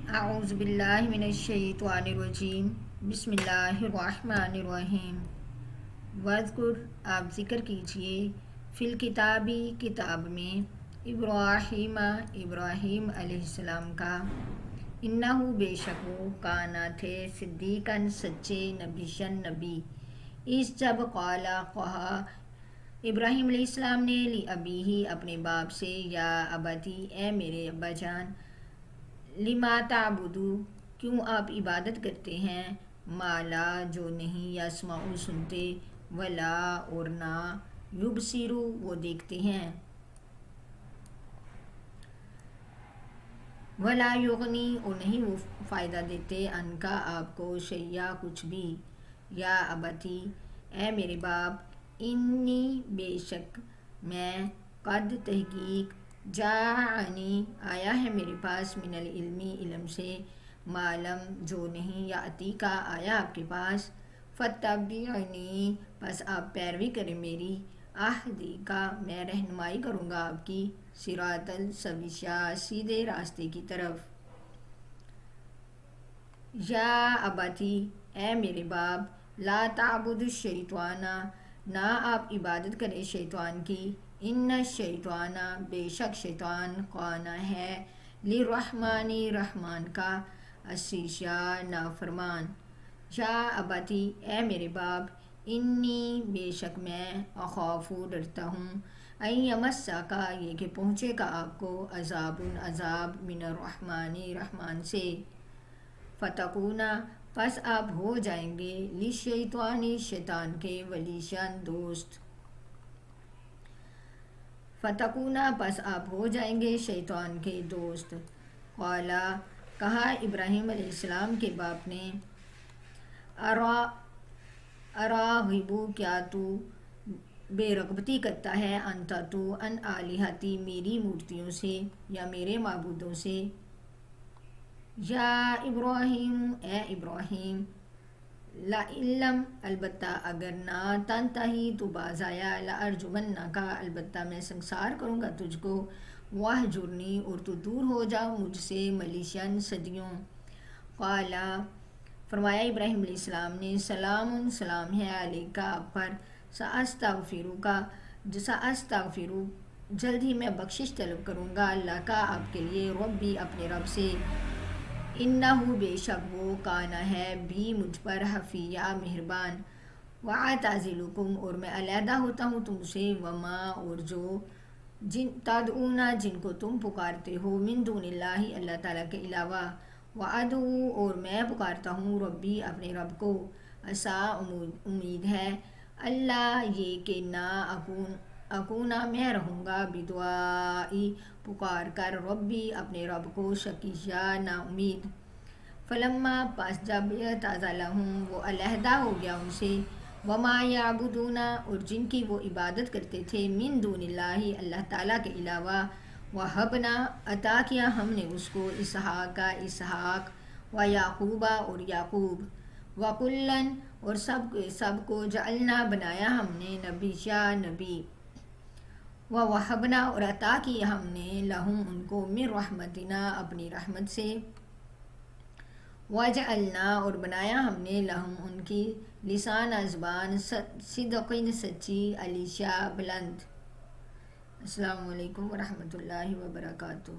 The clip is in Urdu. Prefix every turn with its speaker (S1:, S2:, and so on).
S1: اعوذ باللہ من الشیطان الرجیم بسم اللہ الرحمن الرحیم وذکر آپ ذکر کیجئے فی الکتابی کتاب میں ابراہیم علیہ السلام کا انہو بے شک وہ کانا تھے صدیقاً سچے نبیشن نبی اس جب قالا کہا ابراہیم علیہ السلام نے لی ابیہ اپنے باپ سے یا ابتی اے میرے ابا جان لما تعبدو کیوں آپ عبادت کرتے ہیں مالا جو نہیں یسمع سنتے ولا اور نہ یبصرو وہ دیکھتے ہیں ولا یغنی اور نہیں وہ فائدہ دیتے ان کا آپ کو شیئا کچھ بھی یا ابتی اے میرے باپ انی بے شک میں قد تحقیق جاءنی آیا ہے میرے پاس من العلمی علم سے معلم جو نہیں یاتی کا آیا آپ کے پاس فتبعنی پس آپ پیروی کریں میری اہدی کا میں رہنمائی کروں گا آپ کی صراط السویہ سیدھے راستے کی طرف یا ابتی اے میرے باپ لا تعبد الشیطان نہ آپ عبادت کریں شیطان کی ان الشیطان بے شک شیطان کان ہے للرحمن رحمان کا عصیا نافرمان یا ابتی اے میرے باپ انی بے شک میں اخاف ڈرتا ہوں ان یمسکا یہ کہ پہنچے گا آپ کو عذاب من الرحمن رحمان سے فتکونا پس آپ ہو جائیں گے للشیطان شیطان کے ولیشان دوست فتکونا پس آپ ہو جائیں گے شیطان کے دوست قالا کہا ابراہیم علیہ السلام کے باپ نے اراغبو کیا تو بے رغبتی کرتا ہے انتا تو ان آلہتی میری مورتیوں سے یا میرے معبودوں سے یا ابراہیم اے ابراہیم لَإِلَّمْ البتہ اگر نہ تنتہی تو باز آیا لَأَرْجُمَنَّکَ البتہ میں سنسار کروں گا تجھ کو وَاہْجُرْنِی اور تو دور ہو جا مجھ سے ملیشن صدیوں قالا فرمایا ابراہیم علیہ السلام نے سلام سلام ہے علیکہ آپ پر سأستغفر جلد ہی میں بخشش طلب کروں گا اللہ کا آپ کے لیے ربی اپنے رب سے انہو بے شک وہ کانا ہے بھی مجھ پر حفیہ مہربان وَأَعْتَزِلُکُمْ اور میں علیحدہ ہوتا ہوں تم سے وما اور جو تدعونا جن کو تم پکارتے ہو من دون اللہ اللہ تعالیٰ کے علاوہ وَأَدْعُو اور میں پکارتا ہوں ربی اپنے رب کو عسیٰ امید ہے اللہ یہ کہ نہ اکونا میں رہوں گا بدعائی پکار کر ربی اپنے رب کو شقیہ نا امید فلما پس جب اعتزلہم وہ علیحدہ ہو گیا ان سے وما یعبدون اور جن کی وہ عبادت کرتے تھے من دون اللہ اللہ تعالیٰ کے علاوہ وہبنا عطا کیا ہم نے اس کو اسحاق و یعقوبہ اور یعقوب وکلاً اور سب کو جعلنا بنایا ہم نے نبی وَوَهَبْنَا اور عطا کی ہم نے لہم ان کو من رحمتنا اپنی رحمت سے وَجَعَلْنَا اور بنایا ہم نے لہم ان کی لسان زبان صدقین سچی علیشہ بلند۔ السلام علیکم ورحمۃ اللہ وبرکاتہ۔